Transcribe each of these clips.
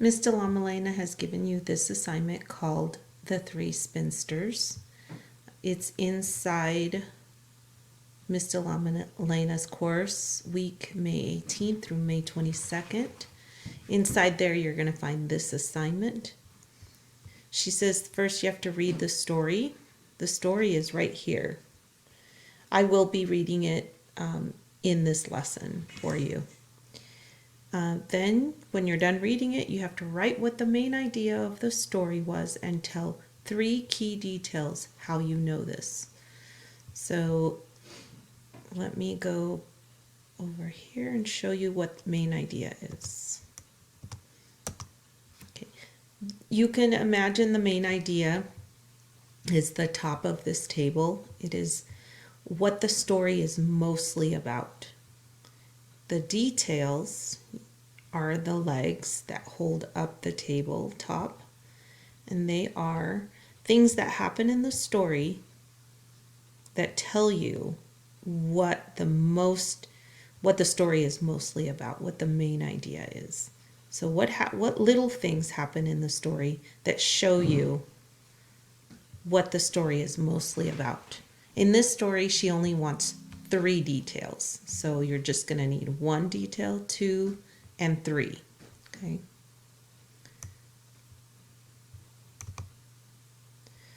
Miss Delamalena has given you this assignment called The Three Spinsters. It's inside Miss Delamalena's course, week May 18th through May 22nd. Inside there, you're going to find this assignment. She says first you have to read the story. The story is right here. I will be reading it in this lesson for you. Then, when you're done reading it, you have to write what the main idea of the story was and tell 3 key details how you know this. So, let me go over here and show you what the main idea is. Okay. You can imagine the main idea is the top of this table. It is what the story is mostly about. The details are the legs that hold up the tabletop, and they are things that happen in the story that tell you what the story is mostly about, what the main idea is. So what little things happen in the story that show you what the story is mostly about. In this story, she only wants 3 details. So you're just going to need 1 detail, 2, and 3. Okay.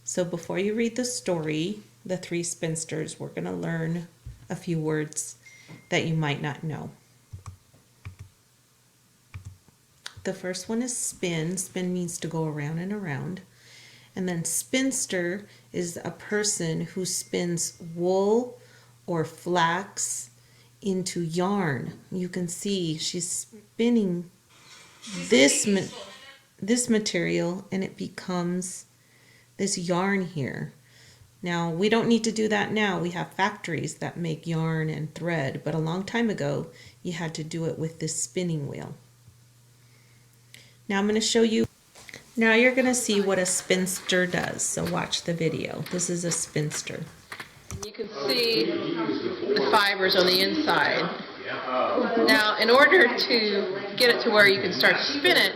So before you read the story, The Three Spinsters, we're going to learn a few words that you might not know. The first one is spin. Spin means to go around and around. And then spinster is a person who spins wool or flax into yarn. You can see she's spinning this material and it becomes this yarn here. Now, we don't need to do that now. We have factories that make yarn and thread, but a long time ago, you had to do it with this spinning wheel. Now I'm going to show you. Now you're going to see what a spinster does, so watch the video. This is a spinster. You can see the fibers on the inside. Now, in order to get it to where you can start to spin it,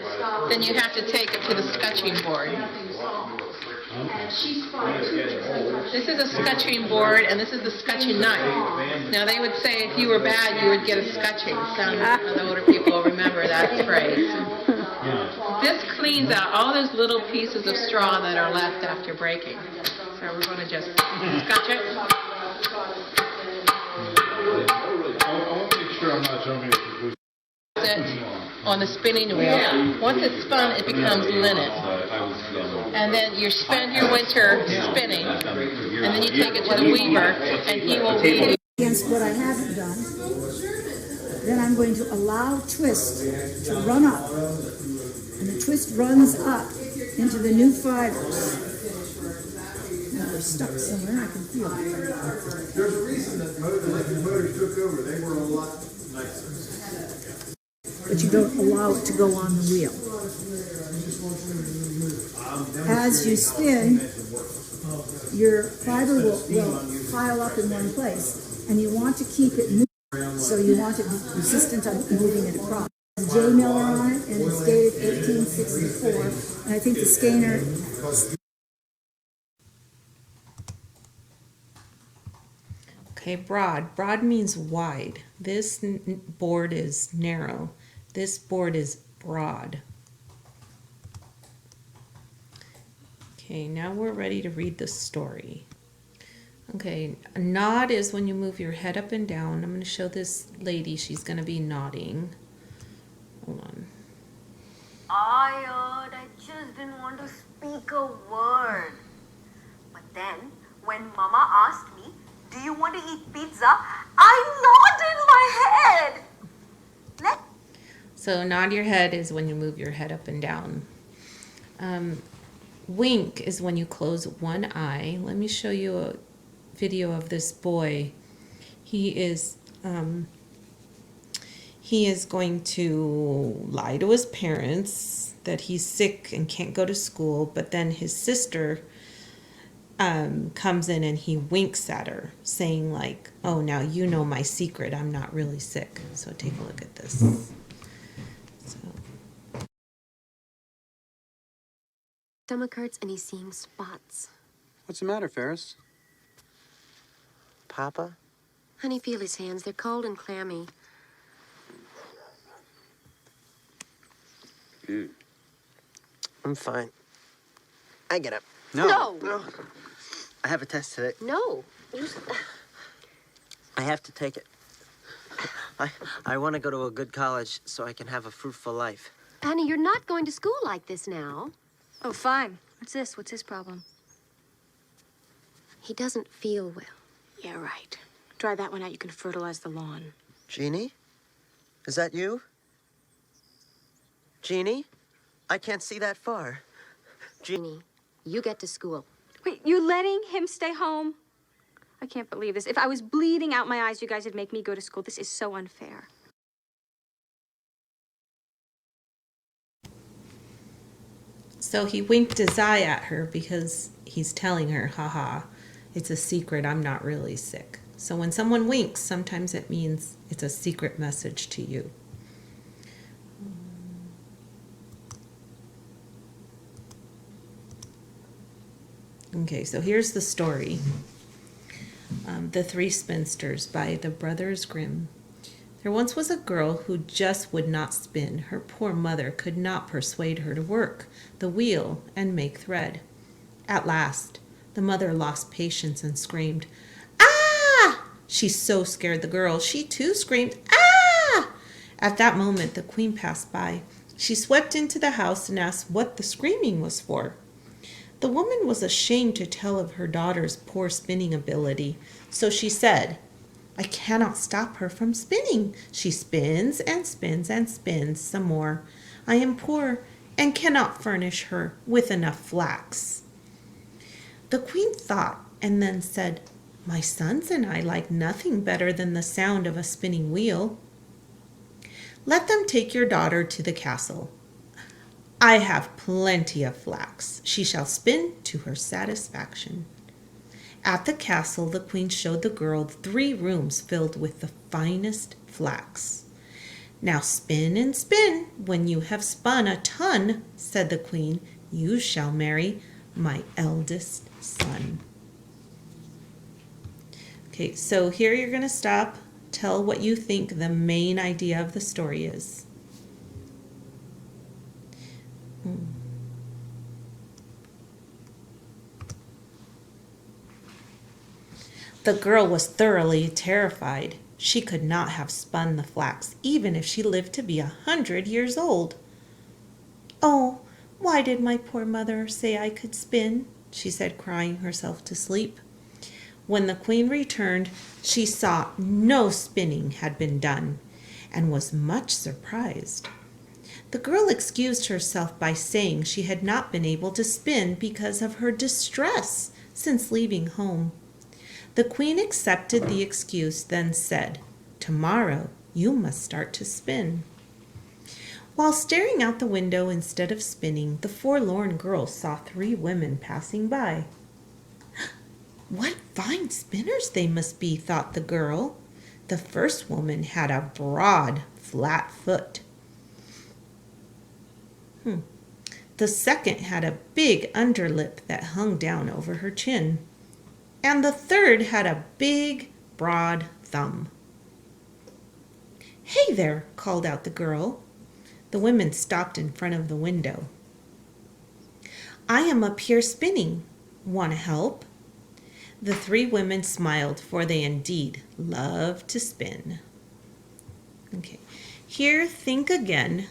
then you have to take it to the scutching board. This is a scutching board, and this is the scutching knife. Now, they would say if you were bad, you would get a scutching. Some of the older people will remember that phrase. This cleans out all those little pieces of straw that are left after breaking. So we're going to just scotch it. On the spinning wheel. Once it's spun, it becomes linen. And then you spend your winter spinning, and then you take it to the weaver, and he will weave. Against what I haven't done, then I'm going to allow twist to run up. And the twist runs up into the new fibers. Now they're stuck somewhere, I can feel it. There's a reason that motors took over. They were a lot nicer. But you don't allow it to go on the wheel. As you spin, your fiber will pile up in one place, and you want to keep it moving, so you want it resistant on moving it across. J. Miller on it, and it's dated 1864, and I think the skeiner. Okay, broad. Broad means wide. This board is narrow. This board is broad. Okay, now we're ready to read the story. Okay, a nod is when you move your head up and down. I'm going to show this lady. She's going to be nodding. Hold on. I just didn't want to speak a word. But then, when Mama asked me, "Do you want to eat pizza?" I nodded my head. So nod your head is when you move your head up and down. Wink is when you close one eye. Let me show you a video of this boy. He is going to lie to his parents that he's sick and can't go to school, but then his sister comes in and he winks at her, saying like, "Oh, now you know my secret. I'm not really sick." So take a look at this. Stomach hurts and he's seeing spots. What's the matter, Ferris? Papa? Honey, feel his hands. They're cold and clammy. I'm fine. I get up. No. I have a test today. No. I have to take it. I want to go to a good college so I can have a fruitful life. Honey, you're not going to school like this now. Oh, fine. What's this? What's his problem? He doesn't feel well. Yeah, right. Dry that one out. You can fertilize the lawn. Jeannie? Is that you? Jeannie? I can't see that far. Jeannie, you get to school. Wait, you letting him stay home? I can't believe this. If I was bleeding out my eyes, you guys would make me go to school. This is so unfair. So he winked his eye at her because he's telling her, haha, it's a secret, I'm not really sick. So when someone winks, sometimes it means it's a secret message to you. Okay, so here's the story. The Three Spinsters by the Brothers Grimm. There once was a girl who just would not spin. Her poor mother could not persuade her to work the wheel and make thread. At last, the mother lost patience and screamed, "Ah!" She so scared the girl, she too screamed, "Ah!" At that moment, the queen passed by. She swept into the house and asked what the screaming was for. The woman was ashamed to tell of her daughter's poor spinning ability, so she said, "I cannot stop her from spinning. She spins and spins and spins some more. I am poor and cannot furnish her with enough flax." The queen thought and then said, "My sons and I like nothing better than the sound of a spinning wheel. Let them take your daughter to the castle. I have plenty of flax. She shall spin to her satisfaction." At the castle, the queen showed the girl 3 rooms filled with the finest flax. "Now spin and spin. When you have spun a ton," said the queen, "you shall marry my eldest son." Okay, so here you're going to stop. Tell what you think the main idea of the story is. The girl was thoroughly terrified. She could not have spun the flax, even if she lived to be 100 years old. "Oh, why did my poor mother say I could spin?" she said, crying herself to sleep. When the queen returned, she saw no spinning had been done, and was much surprised. The girl excused herself by saying she had not been able to spin because of her distress since leaving home. The queen accepted the excuse, then said, "Tomorrow you must start to spin." While staring out the window instead of spinning, the forlorn girl saw 3 women passing by. "What fine spinners they must be," thought the girl. The first woman had a broad, flat foot. The second had a big underlip that hung down over her chin. And the third had a big, broad thumb. "Hey there," called out the girl. The women stopped in front of the window. "I am up here spinning. Want to help?" The 3 women smiled, for they indeed loved to spin. Okay, here, think again.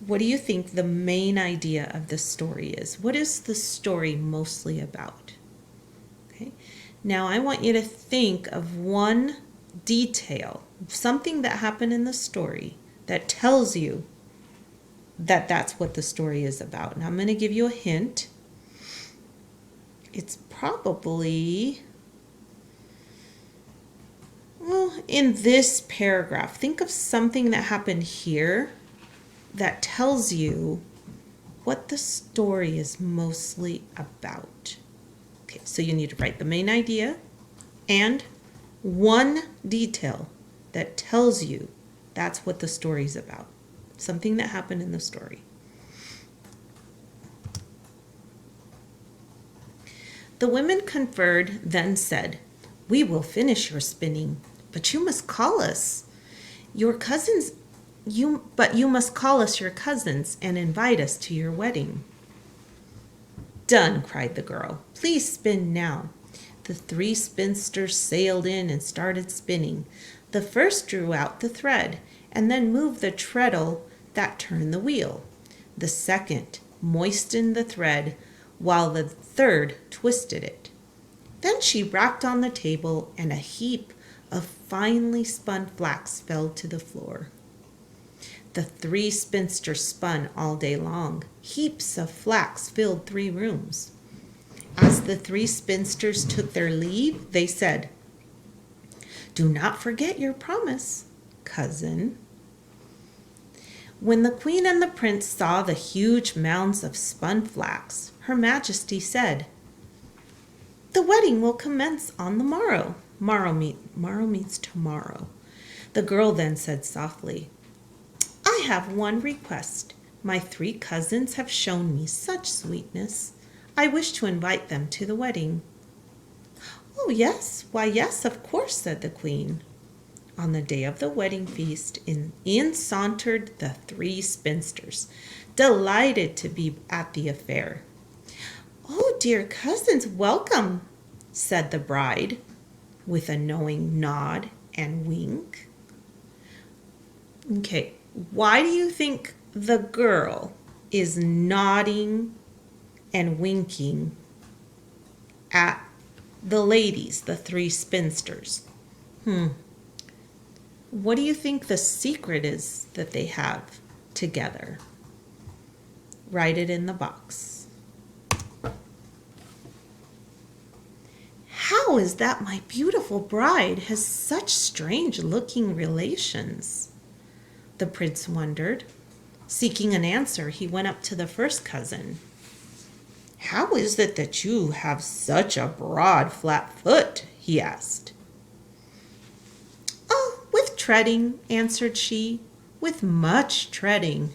What do you think the main idea of the story is? What is the story mostly about? Okay. Now I want you to think of one detail, something that happened in the story that tells you that that's what the story is about. Now I'm going to give you a hint. It's probably, well, in this paragraph. Think of something that happened here that tells you what the story is mostly about. Okay, so you need to write the main idea and one detail that tells you that's what the story's about. Something that happened in the story. The women conferred, then said, "We will finish your spinning, but you must call us your cousins. You must call us your cousins and invite us to your wedding." "Done," cried the girl. "Please spin now." The 3 spinsters sailed in and started spinning. The first drew out the thread and then moved the treadle that turned the wheel. The second moistened the thread while the third twisted it. Then she rapped on the table and a heap of finely spun flax fell to the floor. The 3 spinsters spun all day long. Heaps of flax filled 3 rooms. As the 3 spinsters took their leave, they said, "Do not forget your promise, cousin." When the queen and the prince saw the huge mounds of spun flax, Her Majesty said, "The wedding will commence on the morrow." Morrow means tomorrow. The girl then said softly, "I have one request. My 3 cousins have shown me such sweetness. I wish to invite them to the wedding." "Oh, yes, why, yes, of course," said the queen. On the day of the wedding feast, in sauntered the 3 spinsters, delighted to be at the affair. "Oh, dear cousins, welcome," said the bride, with a knowing nod and wink. Okay, why do you think the girl is nodding and winking at the ladies, the 3 spinsters? What do you think the secret is that they have together? Write it in the box. "How is that my beautiful bride has such strange looking relations?" the prince wondered. Seeking an answer, he went up to the first cousin. "How is it that you have such a broad, flat foot?" he asked. "Oh, with treading," answered she, "with much treading."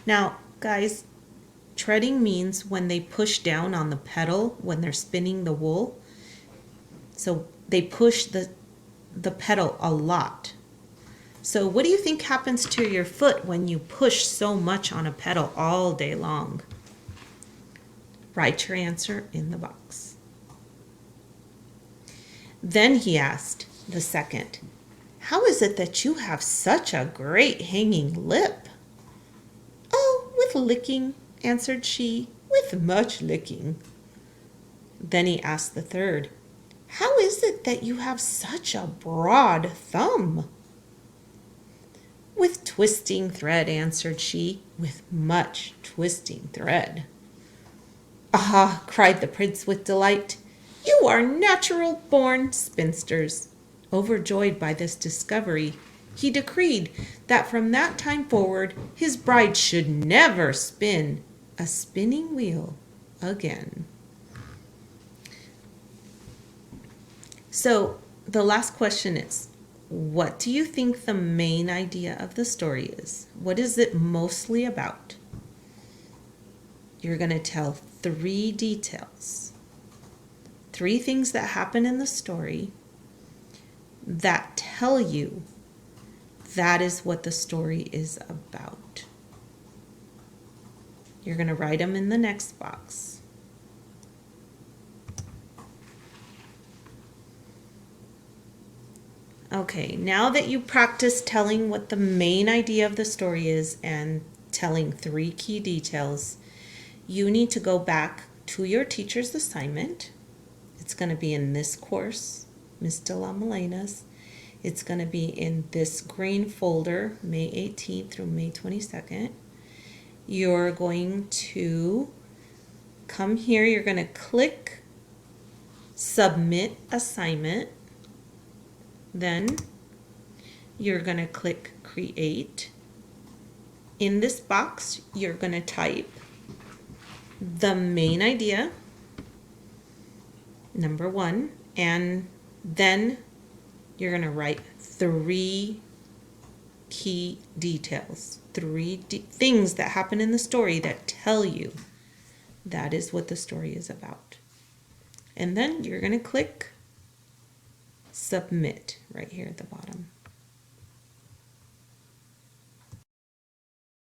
Now, guys, treading means when they push down on the pedal when they're spinning the wool. So they push the pedal a lot. So what do you think happens to your foot when you push so much on a pedal all day long? Write your answer in the box. Then he asked the second, "How is it that you have such a great hanging lip?" "Oh, with licking," answered she, "with much licking." Then he asked the third, "How is it that you have such a broad thumb?" "With twisting thread," answered she, "with much twisting thread." "Ah," cried the prince with delight, "you are natural born spinsters." Overjoyed by this discovery, he decreed that from that time forward his bride should never spin a spinning wheel again. So the last question is, what do you think the main idea of the story is? What is it mostly about? You're going to tell 3 details. 3 things that happen in the story that tell you that is what the story is about. You're going to write them in the next box. Okay, now that you practice telling what the main idea of the story is and telling 3 key details, you need to go back to your teacher's assignment. It's going to be in this course, Ms. De La Melena's. It's going to be in this green folder, May 18th through May 22nd. You're going to come here, you're going to click Submit Assignment. Then you're going to click Create. In this box, you're going to type the main idea, number 1, and then you're going to write 3 key details, 3 things that happen in the story that tell you that is what the story is about. And then you're going to click submit right here at the bottom.